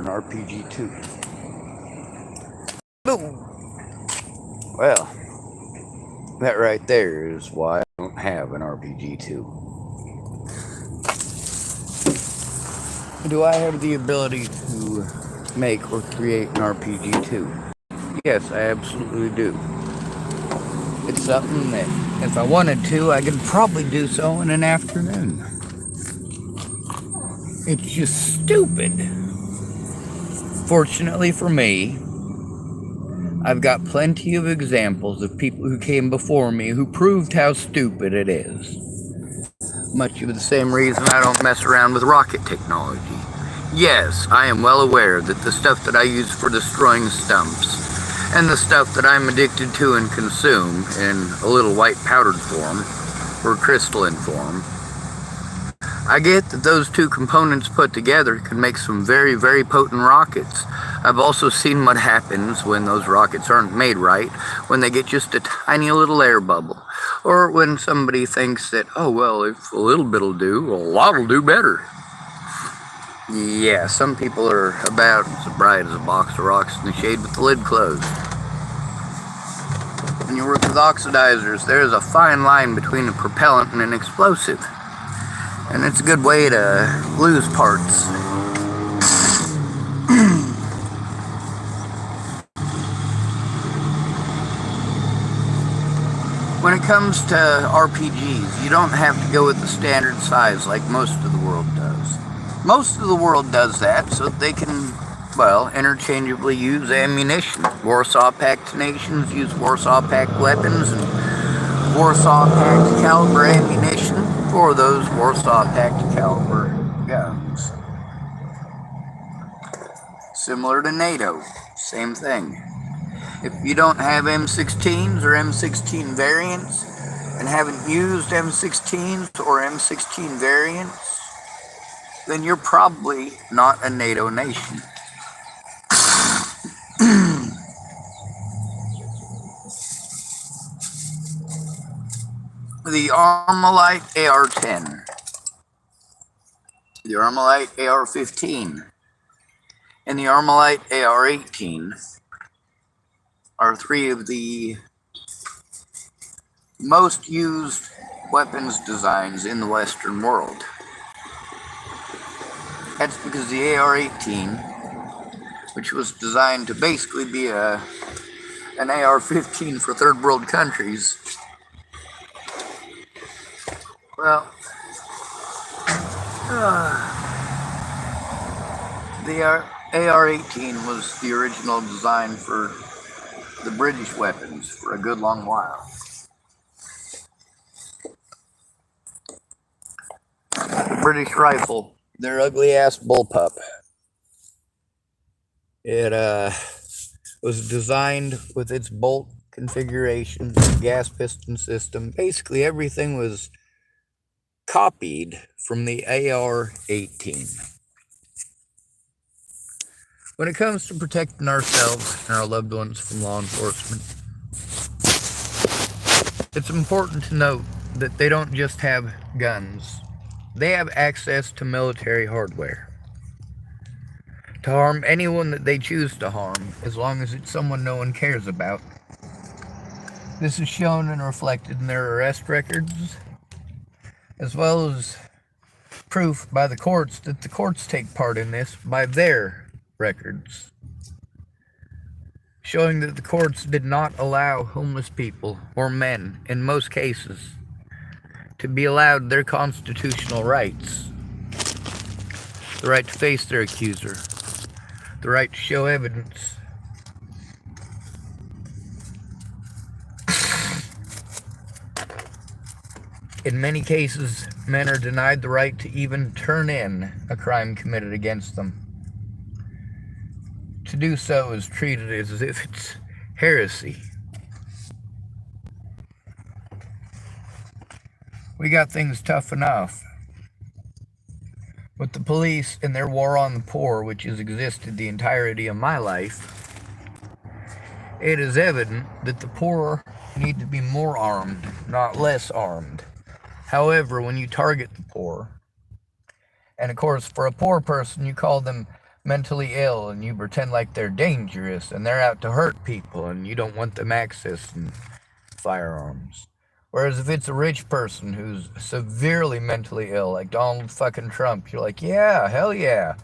an RPG 2. Boom! Well, that right there is why I don't have an RPG 2. Do I have the ability to make or create an RPG 2? Yes, I absolutely do. It's something that, if I wanted to, I could probably do so in an afternoon. It's just stupid. Fortunately for me, I've got plenty of examples of people who came before me who proved how stupid it is. Much of the same reason I don't mess around with rocket technology. Yes, I am well aware that the stuff that I use for destroying stumps and the stuff that I'm addicted to and consume in a little white powdered form or crystalline form, I get that those two components put together can make some very, very potent rockets. I've also seen what happens when those rockets aren't made right, when they get just a tiny little air bubble, or when somebody thinks that, oh well, if a little bit'll do, a lot'll do better. Yeah, some people are about as bright as a box of rocks in the shade with the lid closed. When you work with oxidizers, there's a fine line between a propellant and an explosive. And it's a good way to lose parts. When it comes to RPGs, you don't have to go with the standard size like most of the world does. Most of the world does that so that they can, well, interchangeably use ammunition. Warsaw Pact nations use Warsaw Pact weapons and Warsaw Pact caliber ammunition for those Warsaw Pact caliber guns. Similar to NATO, same thing. If you don't have M16s or M16 variants and haven't used M16s or M16 variants, then you're probably not a NATO nation. The Armalite AR-10, the Armalite AR-15, and the Armalite AR-18 are three of the most used weapons designs in the Western world. That's because the AR-18, which was designed to basically be an AR-15 for third world countries, well, the AR-18 was the original design for the British weapons for a good long while. The British rifle, their ugly ass bullpup. It was designed with its bolt configuration, gas piston system. Basically everything was copied from the AR-18. When it comes to protecting ourselves and our loved ones from law enforcement, it's important to note that they don't just have guns. They have access to military hardware to harm anyone that they choose to harm, as long as it's someone no one cares about. This is shown and reflected in their arrest records, as well as proof by the courts that the courts take part in this by their records, showing that the courts did not allow homeless people, or men in most cases, to be allowed their constitutional rights. The right to face their accuser, the right to show evidence. In many cases, men are denied the right to even turn in a crime committed against them. To do so is treated as if it's heresy. We got things tough enough. With the police and their war on the poor, which has existed the entirety of my life, it is evident that the poor need to be more armed, not less armed. However, when you target the poor, and of course for a poor person you call them mentally ill and you pretend like they're dangerous and they're out to hurt people and you don't want them accessing firearms. Whereas if it's a rich person who's severely mentally ill, like Donald fucking Trump, you're like, yeah, hell yeah.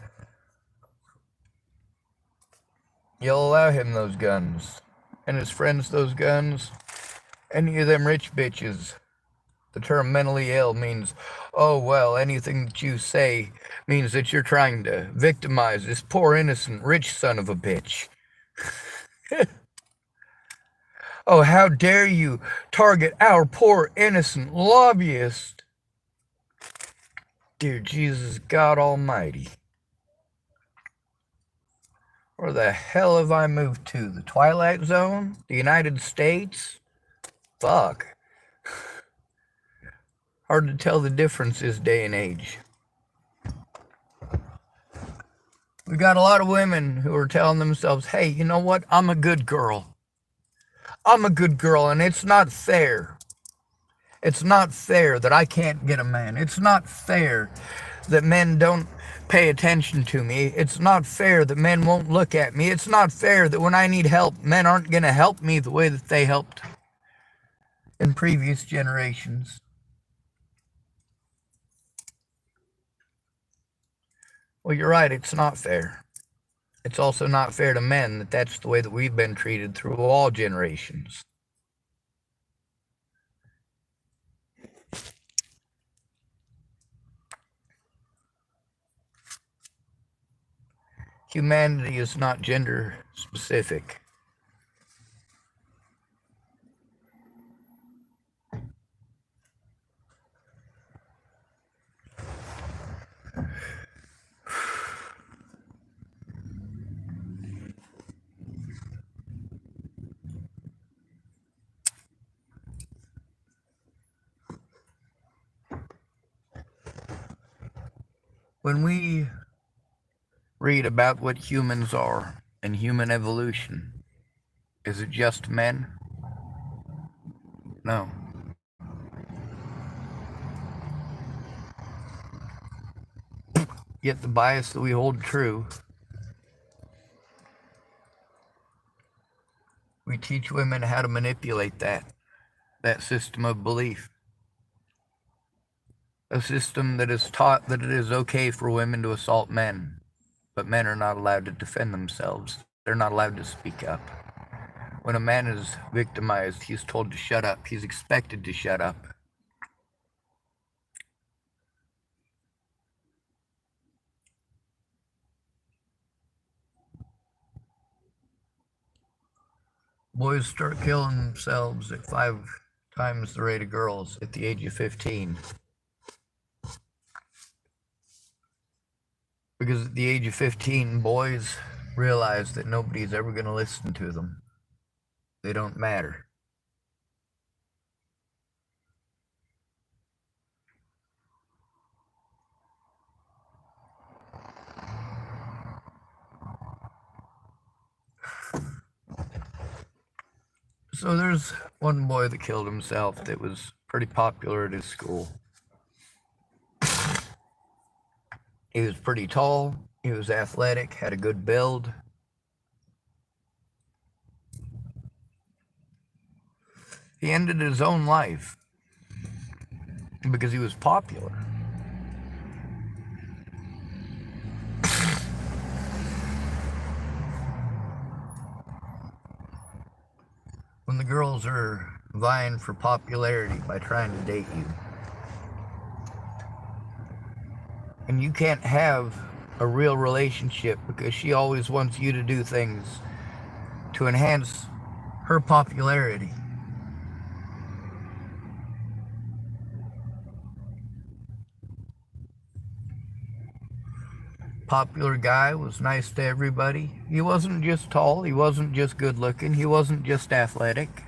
You'll allow him those guns. And his friends those guns. Any of them rich bitches. The term mentally ill means, oh, well, anything that you say means that you're trying to victimize this poor, innocent, rich son of a bitch. Oh, how dare you target our poor, innocent lobbyist. Dear Jesus, God Almighty. Where the hell have I moved to? The Twilight Zone? The United States? Fuck. Hard to tell the difference this day and age. We got a lot of women who are telling themselves, hey, you know what? I'm a good girl. I'm a good girl, and it's not fair. It's not fair that I can't get a man. It's not fair that men don't pay attention to me. It's not fair that men won't look at me. It's not fair that when I need help, men aren't going to help me the way that they helped in previous generations. Well, you're right, it's not fair. It's also not fair to men that that's the way that we've been treated through all generations. Humanity is not gender specific. When we read about what humans are and human evolution, is it just men? No. Yet the bias that we hold true, we teach women how to manipulate that system of belief. A system that is taught that it is okay for women to assault men, but men are not allowed to defend themselves. They're not allowed to speak up. When a man is victimized, he's told to shut up. He's expected to shut up. Boys start killing themselves at 5 times the rate of girls at the age of 15. Because at the age of 15, boys realize that nobody's ever going to listen to them. They don't matter. So there's one boy that killed himself that was pretty popular at his school. He was pretty tall, he was athletic, had a good build. He ended his own life because he was popular. When the girls are vying for popularity by trying to date you, and you can't have a real relationship because she always wants you to do things to enhance her popularity. Popular guy, was nice to everybody. He wasn't just tall, he wasn't just good looking, he wasn't just athletic.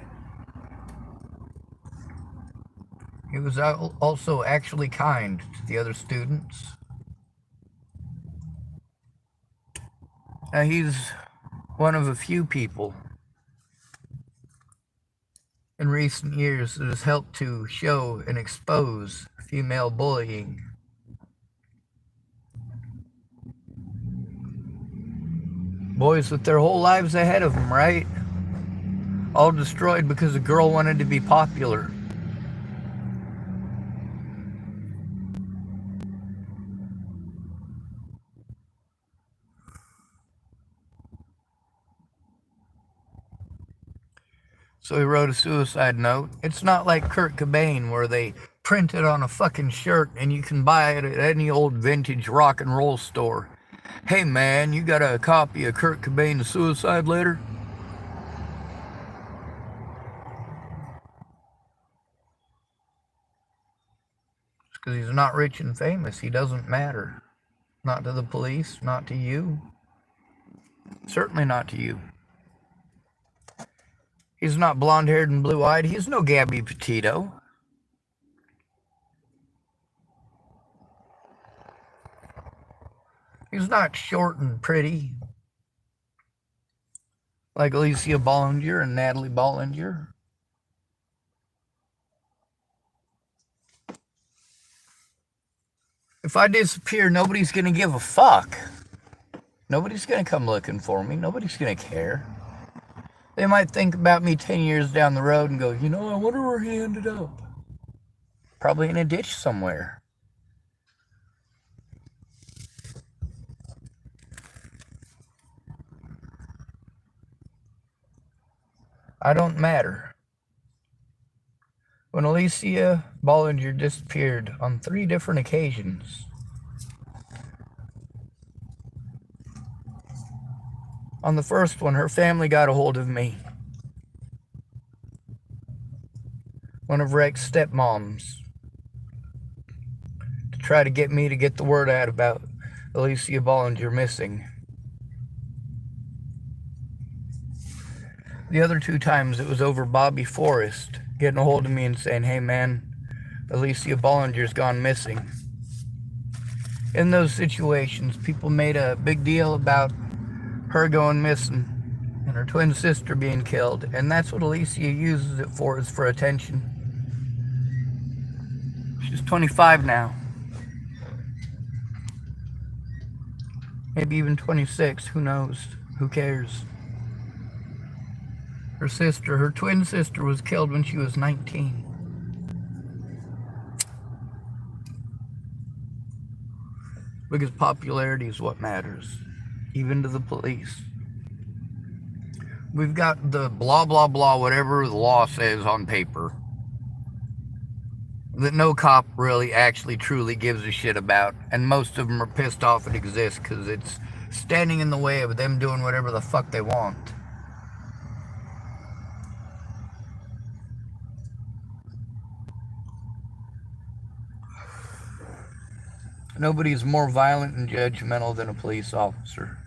He was also actually kind to the other students. Now he's one of a few people in recent years that has helped to show and expose female bullying. Boys with their whole lives ahead of them, right? All destroyed because a girl wanted to be popular. So he wrote a suicide note. It's not like Kurt Cobain where they print it on a fucking shirt and you can buy it at any old vintage rock and roll store. Hey man, you got a copy of Kurt Cobain's suicide letter? Because he's not rich and famous. He doesn't matter. Not to the police, not to you. Certainly not to you. He's not blonde-haired and blue-eyed. He's no Gabby Petito. He's not short and pretty like Alicia Bollinger and Natalie Bollinger. If I disappear, nobody's going to give a fuck. Nobody's going to come looking for me. Nobody's going to care. They might think about me 10 years down the road and go, you know, I wonder where he ended up. Probably in a ditch somewhere. I don't matter. When Alicia Bollinger disappeared on 3 different occasions, on the first one, her family got a hold of me. One of Rex's stepmoms, to try to get me to get the word out about Alicia Bollinger missing. The other 2 times it was over Bobby Forrest getting a hold of me and saying, hey man, Alicia Bollinger's gone missing. In those situations, people made a big deal about her going missing and her twin sister being killed, and that's what Alicia uses it for, is for attention. She's 25 now. Maybe even 26, who knows? Who cares? Her twin sister was killed when she was 19. Because popularity is what matters, even to the police. We've got the blah, blah, blah, whatever the law says on paper, that no cop really actually truly gives a shit about, and most of them are pissed off it exists because it's standing in the way of them doing whatever the fuck they want. Nobody's more violent and judgmental than a police officer.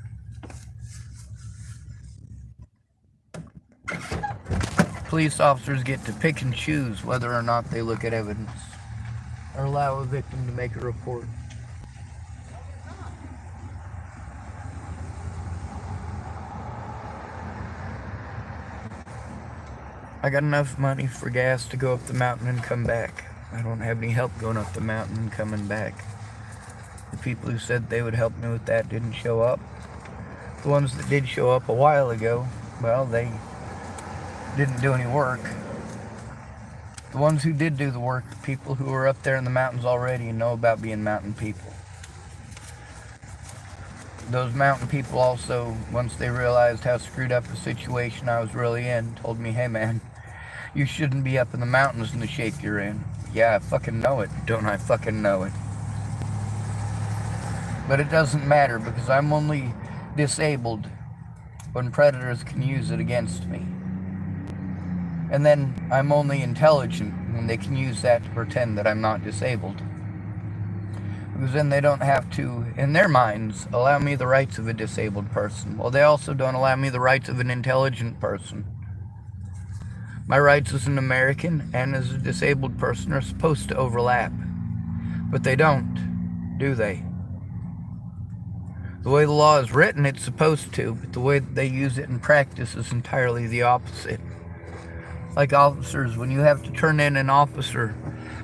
Police officers get to pick and choose whether or not they look at evidence or allow a victim to make a report. I got enough money for gas to go up the mountain and come back. I don't have any help going up the mountain and coming back. The people who said they would help me with that didn't show up. The ones that did show up a while ago, well, they didn't do any work. The ones who did do the work, the people who were up there in the mountains already and know about being mountain people. Those mountain people also, once they realized how screwed up the situation I was really in, told me, hey man, you shouldn't be up in the mountains in the shape you're in. Yeah, I fucking know it. Don't I fucking know it? But it doesn't matter because I'm only disabled when predators can use it against me. And then I'm only intelligent when they can use that to pretend that I'm not disabled. Because then they don't have to, in their minds, allow me the rights of a disabled person. Well, they also don't allow me the rights of an intelligent person. My rights as an American and as a disabled person are supposed to overlap. But they don't, do they? The way the law is written, it's supposed to, but the way that they use it in practice is entirely the opposite. Like officers, when you have to turn in an officer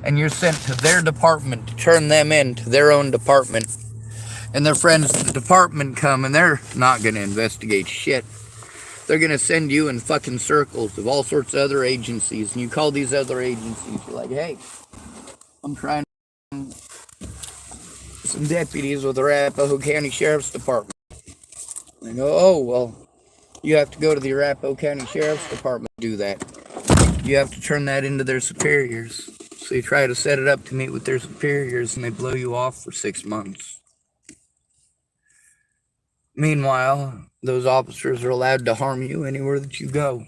and you're sent to their department to turn them in to their own department, And their friends at the department come and they're not going to investigate shit. They're going to send you in fucking circles of all sorts of other agencies. And you call these other agencies. You're like, hey, I'm trying to some deputies with the Arapahoe County Sheriff's Department. They go, oh, well, you have to go to the Arapahoe County Sheriff's Department to do that. You have to turn that into their superiors. So you try to set it up to meet with their superiors and they blow you off for 6 months. Meanwhile, those officers are allowed to harm you anywhere that you go.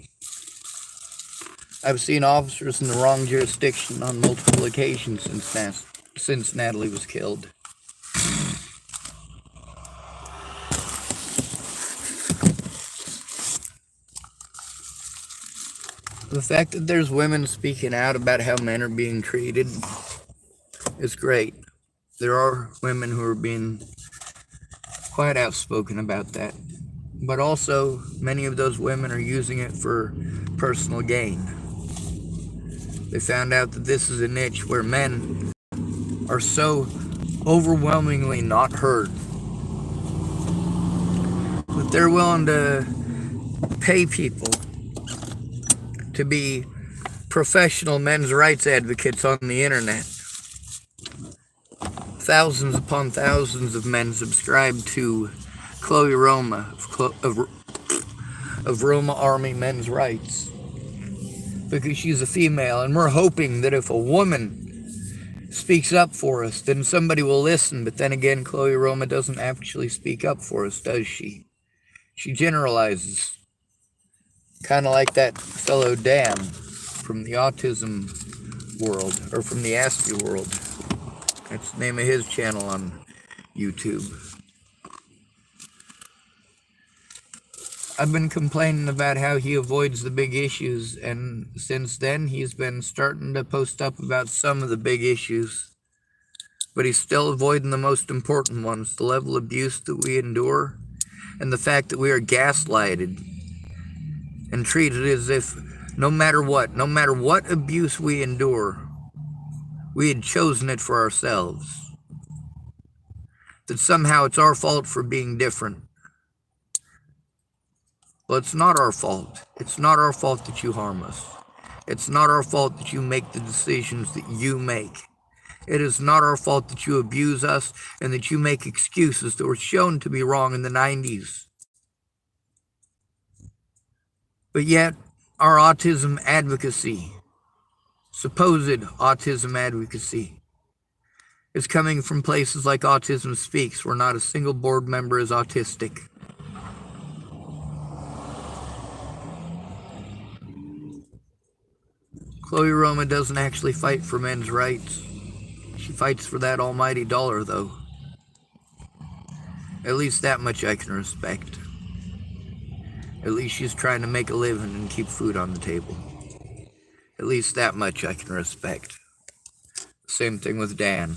I've seen officers in the wrong jurisdiction on multiple occasions since Natalie was killed. The fact that there's women speaking out about how men are being treated is great. There are women who are being quite outspoken about that. But also, many of those women are using it for personal gain. They found out that this is a niche where men are so overwhelmingly not heard that they're willing to pay people to be professional men's rights advocates on the internet. Thousands upon thousands of men subscribe to Chloe Roma of Roma Army Men's Rights because she's a female, and we're hoping that if a woman speaks up for us, then somebody will listen. But then again, Chloe Roma doesn't actually speak up for us, does she? She generalizes. Kind of like that fellow Dan from the autism world, or from the Asky world. That's the name of his channel on YouTube. I've been complaining about how he avoids the big issues, and since then he's been starting to post up about some of the big issues. But he's still avoiding the most important ones, the level of abuse that we endure, and the fact that we are gaslighted and treated as if no matter what abuse we endure, we had chosen it for ourselves. That somehow it's our fault for being different. Well, it's not our fault. It's not our fault that you harm us. It's not our fault that you make the decisions that you make. It is not our fault that you abuse us and that you make excuses that were shown to be wrong in the 90s. But yet, our autism advocacy, supposed autism advocacy, is coming from places like Autism Speaks, where not a single board member is autistic. Chloe Roma doesn't actually fight for men's rights. She fights for that almighty dollar, though. At least that much I can respect. At least she's trying to make a living and keep food on the table. At least that much I can respect. Same thing with Dan.